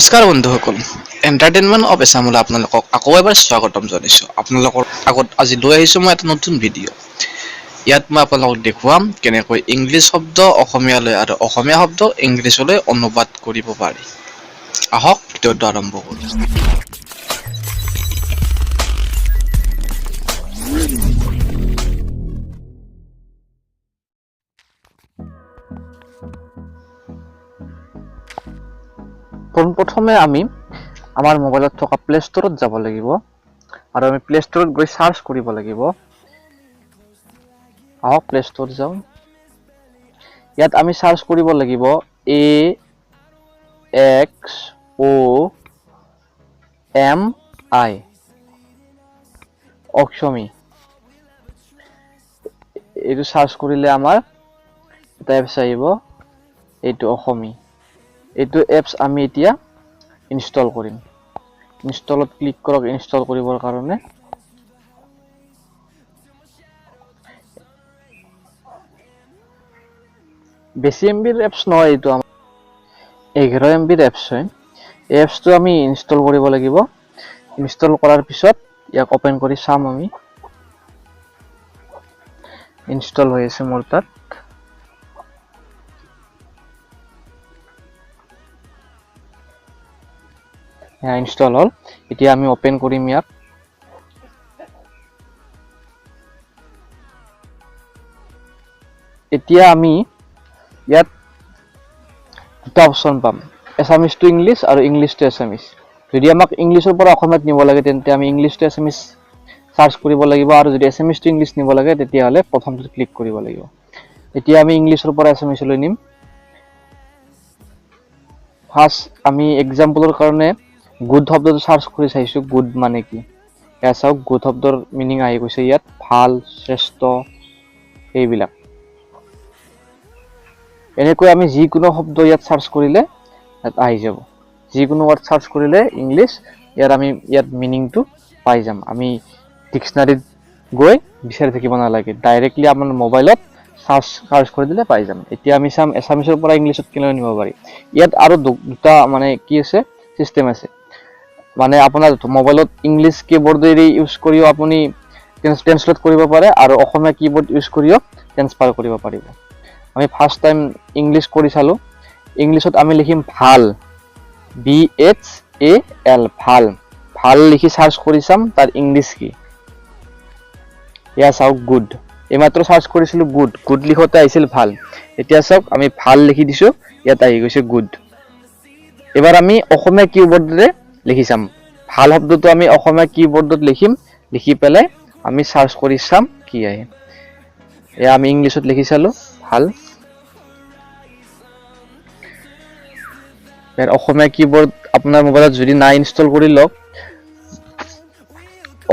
নমস্কাৰ বন্ধুসকল, entertainment of এছামলৈ আপোনালোকক আকৌ এবাৰ স্বাগতম জনাইছোঁ। আপোনালোকৰ আগত আজি লৈ আহিছোঁ মই এটা নতুন ভিডিঅ'। ইয়াত মই আপোনালোকক দেখুৱাম কেনেকৈ ইংলিছ শব্দ অসমীয়ালৈ আৰু অসমীয়া শব্দ ইংলিছলৈ অনুবাদ কৰিব পাৰি। আহক ভিডিঅ'টো আৰম্ভ কৰোঁ। পোনপ্ৰথমে আমি আমাৰ মোবাইলত থকা প্লে ষ্টৰত যাব লাগিব আৰু আমি প্লে ষ্টৰত গৈ সাৰ্চ কৰিব লাগিব। আহক প্লে ষ্টৰত যাওঁ। ইয়াত আমি সাৰ্চ কৰিব লাগিব AXOMI অক্ষমী। এইটো সাৰ্চ কৰিলে আমাৰ এটা এপছ আহিব, এইটো অসমী। এইটো এপছ আমি এতিয়া ইনষ্টল কৰিম। ইনষ্টলত ক্লিক কৰক ইনষ্টল কৰিবৰ কাৰণে। বেছি এমবিৰ এপছ নহয়, এইটো আমাৰ 11 এমবিৰ এপছ হয়। এই এপছটো আমি ইনষ্টল কৰিব লাগিব। ইনষ্টল কৰাৰ পিছত ইয়াক ওপেন কৰি চাম আমি। ইনষ্টল হৈ আছে মোৰ তাত। ইনষ্টল হ'ল। এতিয়া আমি ওপেন কৰিম ইয়াক। এতিয়া আমি ইয়াত দুটা অপচন পাম, এছামিজ টু ইংলিছ আৰু ইংলিছ টু এছামিজ। যদি আমাক ইংলিছৰ পৰা অসমীয়াত নিব লাগে তেন্তে আমি ইংলিছ টু এছামিজ সাৰ্চ কৰিব লাগিব, আৰু যদি এছামিজ টু ইংলিছ নিব লাগে তেতিয়াহ'লে প্ৰথমটোত ক্লিক কৰিব লাগিব। এতিয়া আমি ইংলিছৰ পৰা এছামিজলৈ নিম। ফাৰ্ষ্ট আমি এক্সাম্পলৰ কাৰণে গুড শব্দটো সাৰ্চ কৰি চাইছোঁ, গুড মানে কি। এয়া চাওক, গুড শব্দৰ মিনিং আহি গৈছে ইয়াত, ভাল, শ্ৰেষ্ঠ, এইবিলাক। এনেকৈ আমি যিকোনো শব্দ ইয়াত সাৰ্চ কৰিলে ইয়াত আহি যাব। যিকোনো ৱৰ্ড সাৰ্চ কৰিলে ইংলিছ, আমি ইয়াত মিনিংটো পাই যাম। আমি ডিক্সনাৰীত গৈ বিচাৰি থাকিব নালাগে, ডাইৰেক্টলি আমাৰ মোবাইলত সাৰ্চ কৰি দিলে পাই যাম। এতিয়া আমি চাম এছামিজৰ পৰা ইংলিছত কেনেকৈ নিব পাৰি। ইয়াত আৰু দুটা মানে কি আছে, চিষ্টেম আছে। মানে আপোনাৰ মোবাইলত ইংলিছ কীবৰ্ডেৰে ইউজ কৰিও আপুনি ট্ৰেন্সলেট কৰিব পাৰে, আৰু অসমীয়া কীবৰ্ড ইউজ কৰিও ট্ৰেন্সফাৰ কৰিব পাৰিব। আমি ফাৰ্ষ্ট টাইম ইংলিছ কৰি চালোঁ। ইংলিছত আমি লিখিম ভাল, BHAL, ভাল। ভাল লিখি সাৰ্চ কৰি চাম তাৰ ইংলিছ কি। এয়া চাওক, গুড। এইমাত্ৰ সাৰ্চ কৰিছিলোঁ গুড, গুড লিখোতে আহিছিল ভাল। এতিয়া চাওক, আমি ভাল লিখি দিছোঁ, ইয়াত আহি গৈছে গুড। এবাৰ আমি অসমীয়া কীবৰ্ডেৰে লিখি চাম। ভাল শব্দটো আমি অসমীয়া কীবৰ্ডত লিখিম, লিখি পেলাই আমি সাৰ্চ কৰি চাম কি আহে। এয়া আমি ইংলিছত লিখি চালোঁ, ভাল। অসমীয়া কীবৰ্ড আপোনাৰ মোবাইলত যদি নাই ইনষ্টল কৰি লওক।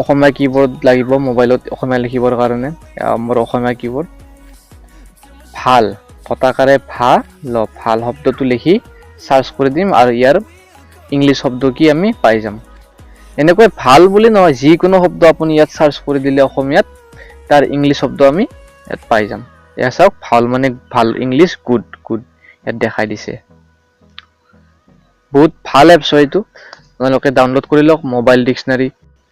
অসমীয়া কীবৰ্ড লাগিব মোবাইলত অসমীয়া লিখিবৰ কাৰণে। মোৰ অসমীয়া কীবৰ্ড, ভাল, ফটাকাৰে ভাল শব্দটো লিখি সাৰ্চ কৰি দিম, আৰু ইয়াৰ ইংলিছ শব্দ কি আমি পাই যাম। এনেকৈ ভাল বুলি নহয়, যিকোনো শব্দ আপুনি ইয়াত সাৰ্চ কৰি দিলে অসমীয়াত তাৰ ইংলিছ শব্দ আমি ইয়াত পাই যাম। এয়া চাওক, ভাল মানে ভাল, ইংলিছ গুড, গুড ইয়াত দেখাই দিছে। বহুত ভাল এপছ হয় এইটো, আপোনালোকে ডাউনলোড কৰি লওক। মোবাইল ডিক্সনাৰী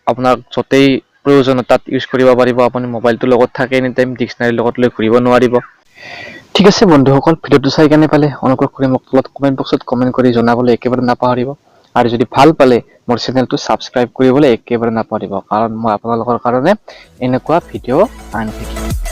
আপোনাক য'তেই প্ৰয়োজন তাত ইউজ কৰিব পাৰিব। আপুনি মোবাইলটোৰ লগত থাকে এনি টাইম, ডিক্সনাৰীৰ লগত লৈ ঘূৰিব নোৱাৰিব। ঠিক আছে বন্ধুসকল, ভিডিঅ'টো চাই কেনে পালে অনুগ্ৰহ কৰি মোক তলত কমেণ্ট বক্সত কমেণ্ট কৰি জনাবলৈ একেবাৰে নাপাহৰিব। আৰু যদি ভাল পালে মোৰ চেনেলটো ছাবস্ক্ৰাইব কৰিবলৈ একেবাৰে নাপাহৰিব, কাৰণ মই আপোনালোকৰ কাৰণে এনেকুৱা ভিডিঅ' আনি থাকিম।